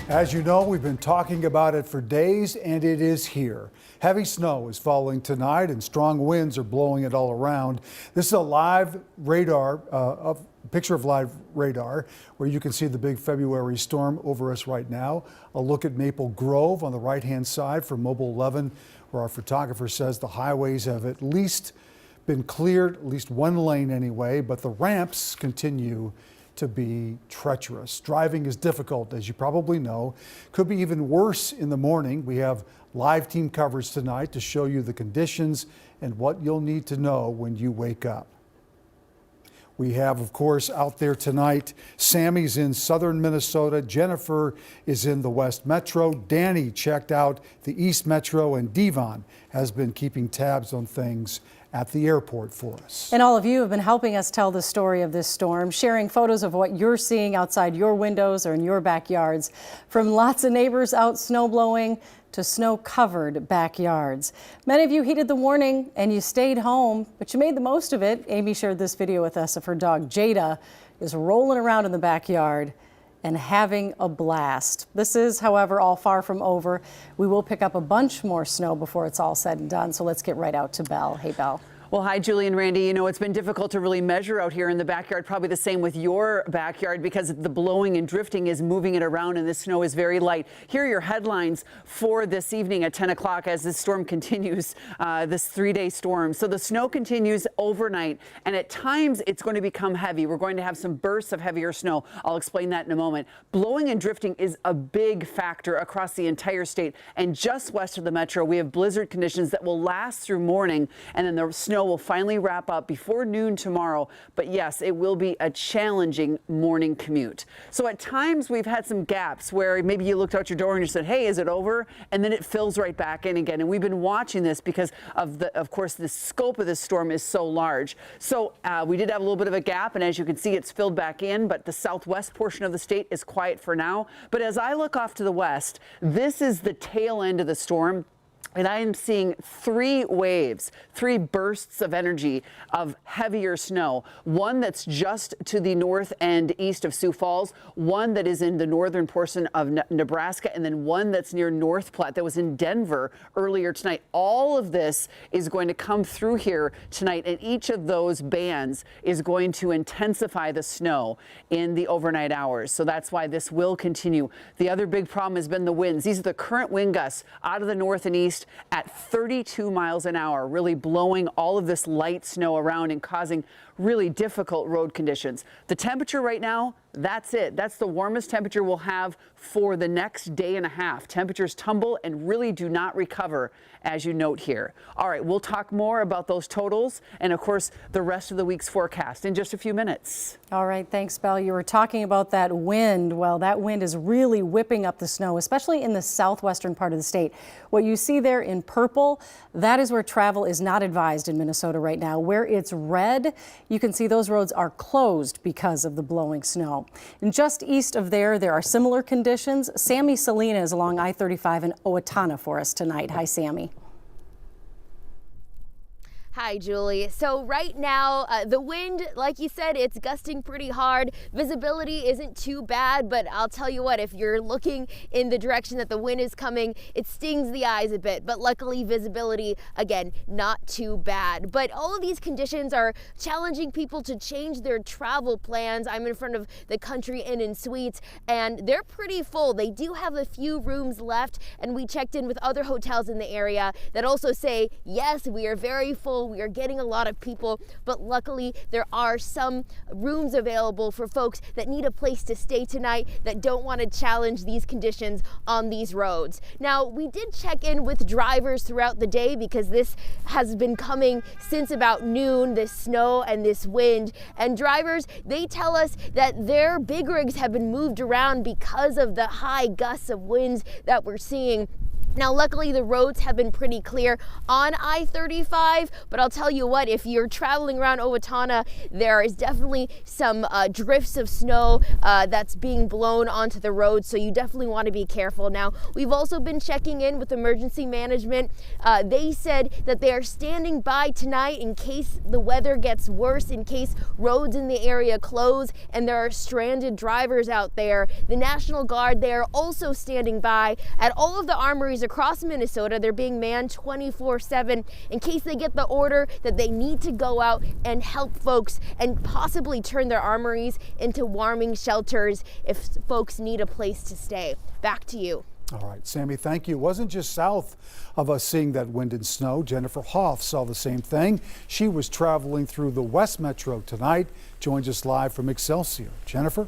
As you know, we've been talking about it for days, and it is here. Heavy snow is falling tonight, and strong winds are blowing it all around. This is a live radar, a picture of live radar, where you can see the big February storm over us right now. A look at Maple Grove on the right-hand side from Mobile 11, where our photographer says the highways have at least been cleared, at least one lane anyway, but the ramps continue to be treacherous. Driving is difficult, as you probably know. Could be even worse in the morning. We have live team coverage tonight to show you the conditions and what you'll need to know when you wake up. We have, of course, out there tonight, Sammy's in southern Minnesota, Jennifer is in the West Metro, Danny checked out the East Metro, and Devon has been keeping tabs on things at the airport for us. And all of you have been helping us tell the story of this storm, sharing photos of what you're seeing outside your windows or in your backyards, from lots of neighbors out snow blowing to snow-covered backyards. Many of you heeded the warning and you stayed home, but you made the most of it. Amy shared this video with us of her dog Jada is rolling around in the backyard and having a blast. This is, however, all far from over. We will pick up a bunch more snow before it's all said and done, so let's get right out to Belle. Hey, Belle. Well, hi, Julie and Randy. You know, it's been difficult to really measure out here in the backyard, probably the same with your backyard, because the blowing and drifting is moving it around and the snow is very light. Here are your headlines for this evening at 10 o'clock as this storm continues, this 3-day storm. So the snow continues overnight, and at times it's going to become heavy. We're going to have some bursts of heavier snow. I'll explain that in a moment. Blowing and drifting is a big factor across the entire state, and just west of the metro, we have blizzard conditions that will last through morning, and then the snow will finally wrap up before noon tomorrow. But yes, it will be a challenging morning commute. So at times we've had some gaps where maybe you looked out your door and you said, hey, is it over? And then it fills right back in again. And we've been watching this because of course, the scope of this storm is so large. So we did have a little bit of a gap, and as you can see, it's filled back in, but the southwest portion of the state is quiet for now. But as I look off to the west, this is the tail end of the storm. And I am seeing 3 waves, 3 bursts of energy of heavier snow. One that's just to the north and east of Sioux Falls, one that is in the northern portion of Nebraska, and then one that's near North Platte that was in Denver earlier tonight. All of this is going to come through here tonight, and each of those bands is going to intensify the snow in the overnight hours. So that's why this will continue. The other big problem has been the winds. These are the current wind gusts out of the north and east at 32 miles an hour, really blowing all of this light snow around and causing really difficult road conditions. The temperature right now, that's it. That's the warmest temperature we'll have for the next day and a half. Temperatures tumble and really do not recover, as you note here. All right, we'll talk more about those totals and, of course, the rest of the week's forecast in just a few minutes. All right, thanks, Belle. You were talking about that wind. Well, that wind is really whipping up the snow, especially in the southwestern part of the state. What you see there in purple, that is where travel is not advised in Minnesota right now. Where it's red, you can see those roads are closed because of the blowing snow. And just east of there are similar conditions. Sammy Selena is along I-35 in Owatonna for us tonight. Hi, Sammy. Hi, Julie. So right now, the wind, like you said, it's gusting pretty hard. Visibility isn't too bad, but I'll tell you what, if you're looking in the direction that the wind is coming, it stings the eyes a bit. But luckily, visibility, again, not too bad. But all of these conditions are challenging people to change their travel plans. I'm in front of the Country Inn & Suites, and they're pretty full. They do have a few rooms left, and we checked in with other hotels in the area that also say, yes, we are very full. We are getting a lot of people, but luckily there are some rooms available for folks that need a place to stay tonight that don't want to challenge these conditions on these roads. Now, we did check in with drivers throughout the day because this has been coming since about noon, this snow and this wind. And drivers, they tell us that their big rigs have been moved around because of the high gusts of winds that we're seeing. Now, luckily, the roads have been pretty clear on I-35, but I'll tell you what, if you're traveling around Owatonna, there is definitely some drifts of snow that's being blown onto the road, so you definitely want to be careful. Now, we've also been checking in with emergency management. They said that they are standing by tonight in case the weather gets worse, in case roads in the area close and there are stranded drivers out there. The National Guard, they are also standing by at all of the armories across Minnesota. They're being manned 24/7 in case they get the order that they need to go out and help folks and possibly turn their armories into warming shelters if folks need a place to stay. Back to you. All right, Sammy, thank you. It wasn't just south of us seeing that wind and snow. Jennifer Hoff saw the same thing. She was traveling through the West Metro tonight. Joins us live from Excelsior. Jennifer?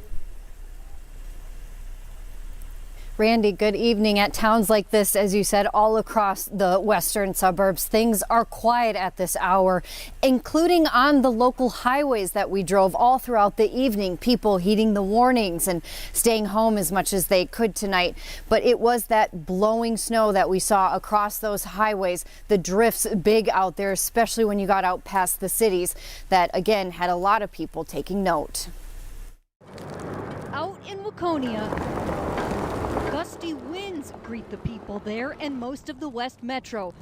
Randy, good evening. At towns like this, as you said, all across the western suburbs, things are quiet at this hour, including on the local highways that we drove all throughout the evening. People heeding the warnings and staying home as much as they could tonight. But it was that blowing snow that we saw across those highways, the drifts big out there, especially when you got out past the cities, that again had a lot of people taking note. Out in Waconia, gusty winds greet the people there and most of the West Metro,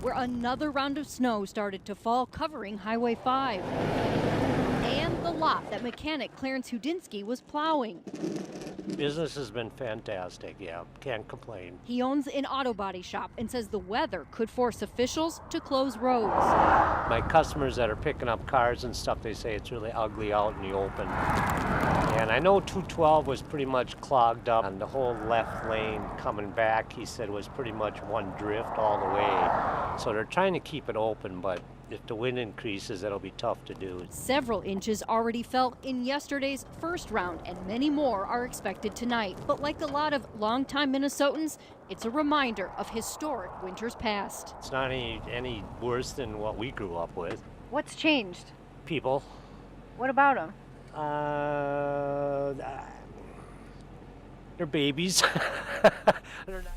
where another round of snow started to fall, covering Highway 5 and the lot that mechanic Clarence Hudinsky was plowing. Business has been fantastic, yeah, can't complain. He owns an auto body shop and says the weather could force officials to close roads. My customers that are picking up cars and stuff, they say it's really ugly out in the open. And I know 212 was pretty much clogged up, and the whole left lane coming back, he said, was pretty much one drift all the way. So they're trying to keep it open, but if the wind increases, it'll be tough to do. Several inches already fell in yesterday's first round, and many more are expected tonight. But like a lot of longtime Minnesotans, it's a reminder of historic winters past. It's not any worse than what we grew up with. What's changed? People, What about them? they're babies. They're not.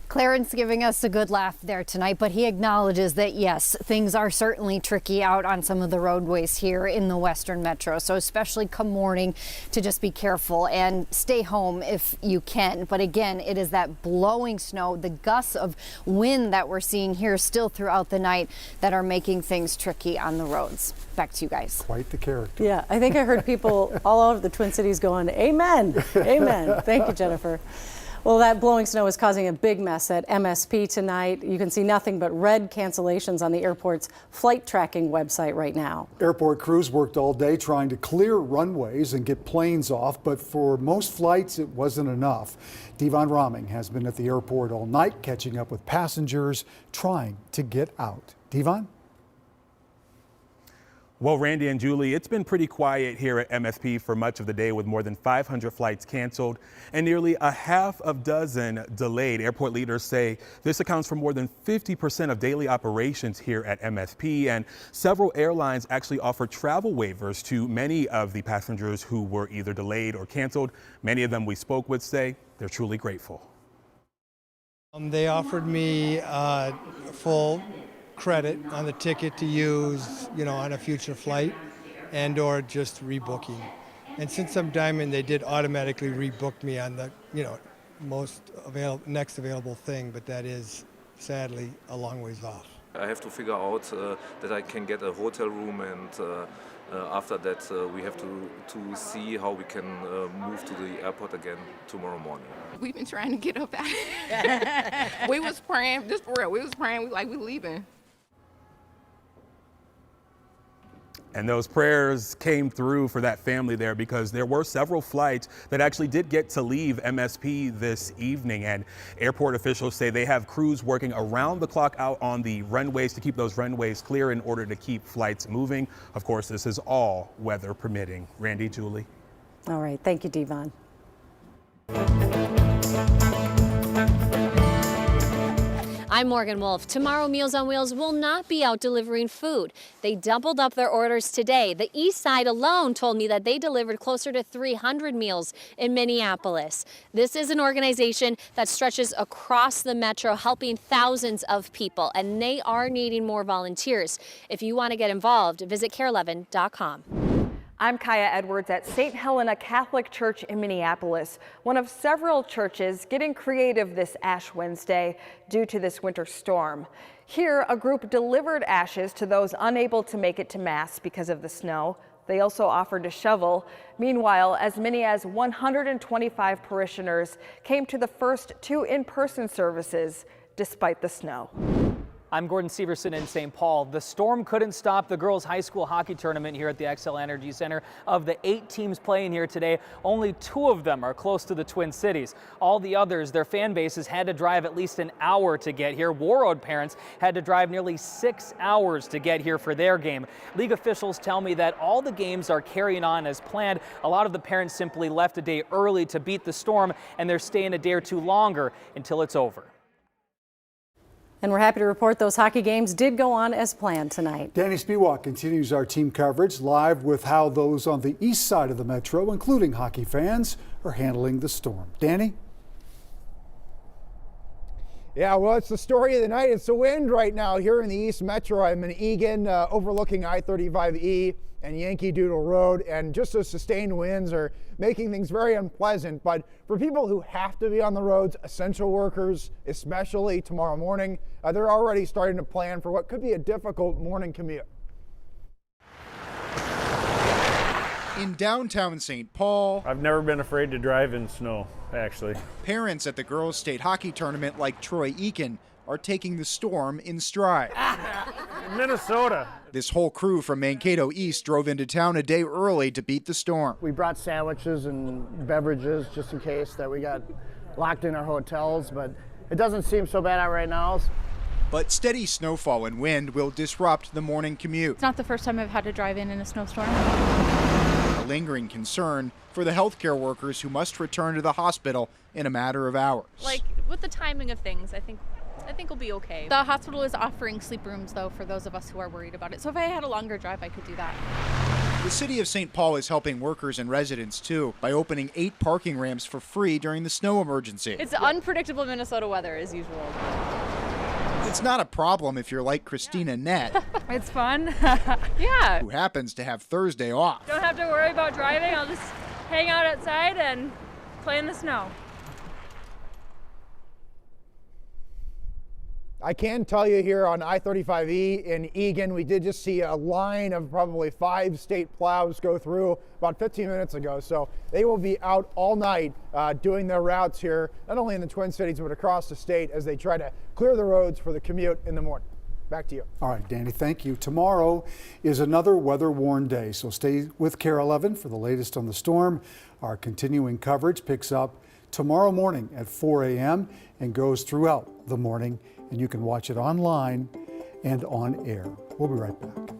Clarence giving us a good laugh there tonight, but he acknowledges that, yes, things are certainly tricky out on some of the roadways here in the Western Metro. So especially come morning, to just be careful and stay home if you can. But again, it is that blowing snow, the gusts of wind that we're seeing here still throughout the night that are making things tricky on the roads. Back to you guys. Quite the character. Yeah, I think I heard people all over the Twin Cities going, amen, amen. Thank you, Jennifer. Well, that blowing snow is causing a big mess at MSP tonight. You can see nothing but red cancellations on the airport's flight tracking website right now. Airport crews worked all day trying to clear runways and get planes off, but for most flights, it wasn't enough. Devon Roming has been at the airport all night, catching up with passengers trying to get out. Devon? Well, Randy and Julie, it's been pretty quiet here at MSP for much of the day, with more than 500 flights canceled and nearly a half a dozen delayed. Airport leaders say this accounts for more than 50% of daily operations here at MSP, and several airlines actually offer travel waivers to many of the passengers who were either delayed or canceled. Many of them we spoke with say they're truly grateful. They offered me full credit on the ticket to use, on a future flight and or just rebooking. And since I'm Diamond, they did automatically rebook me on the, next available thing, but that is sadly a long ways off. I have to figure out that I can get a hotel room, and after that we have to see how we can move to the airport again tomorrow morning. We've been trying to get up out. We was praying, just for real, we was praying, we leaving. And those prayers came through for that family there, because there were several flights that actually did get to leave MSP this evening. And airport officials say they have crews working around the clock out on the runways to keep those runways clear in order to keep flights moving. Of course, this is all weather permitting. Randy, Julie. All right. Thank you, Devon. I'm Morgan Wolf. Tomorrow, Meals on Wheels will not be out delivering food. They doubled up their orders today. The East Side alone told me that they delivered closer to 300 meals in Minneapolis. This is an organization that stretches across the metro, helping thousands of people, and they are needing more volunteers. If you want to get involved, visit care11.com. I'm Kaya Edwards at St. Helena Catholic Church in Minneapolis, one of several churches getting creative this Ash Wednesday due to this winter storm. Here, a group delivered ashes to those unable to make it to Mass because of the snow. They also offered to shovel. Meanwhile, as many as 125 parishioners came to the first 2 in-person services despite the snow. I'm Gordon Severson in St. Paul. The storm couldn't stop the girls' high school hockey tournament here at the Xcel Energy Center. Of the 8 teams playing here today, only 2 of them are close to the Twin Cities. All the others, their fan bases had to drive at least an hour to get here. Warroad parents had to drive nearly 6 hours to get here for their game. League officials tell me that all the games are carrying on as planned. A lot of the parents simply left a day early to beat the storm, and they're staying a day or 2 longer until it's over. And we're happy to report those hockey games did go on as planned tonight. Danny Spiewak continues our team coverage live with how those on the east side of the metro, including hockey fans, are handling the storm. Danny? Yeah, well, it's the story of the night. It's the wind right now here in the East Metro. I'm in Eagan, overlooking I-35E and Yankee Doodle Road, and just those sustained winds are making things very unpleasant. But for people who have to be on the roads, essential workers, especially tomorrow morning, they're already starting to plan for what could be a difficult morning commute. In downtown St. Paul, I've never been afraid to drive in snow, actually. Parents at the girls' state hockey tournament like Troy Eakin are taking the storm in stride. Minnesota. This whole crew from Mankato East drove into town a day early to beat the storm. We brought sandwiches and beverages just in case that we got locked in our hotels, but it doesn't seem so bad out right now. But steady snowfall and wind will disrupt the morning commute. It's not the first time I've had to drive in a snowstorm. A lingering concern for the healthcare workers who must return to the hospital in a matter of hours. Like, with the timing of things, I think we'll be okay. The hospital is offering sleep rooms, though, for those of us who are worried about it. So if I had a longer drive, I could do that. The city of St. Paul is helping workers and residents, too, by opening 8 parking ramps for free during the snow emergency. It's unpredictable Minnesota weather, as usual. It's not a problem if you're like Christina Nett. It's fun. Yeah. Who happens to have Thursday off. Don't have to worry about driving. I'll just hang out outside and play in the snow. I can tell you here on I-35E in Eagan, we did just see a line of probably 5 state plows go through about 15 minutes ago. So they will be out all night doing their routes here, not only in the Twin Cities, but across the state as they try to clear the roads for the commute in the morning. Back to you. All right, Danny, thank you. Tomorrow is another weather-worn day, so stay with KARE 11 for the latest on the storm. Our continuing coverage picks up tomorrow morning at 4 a.m. and goes throughout the morning, and you can watch it online and on air. We'll be right back.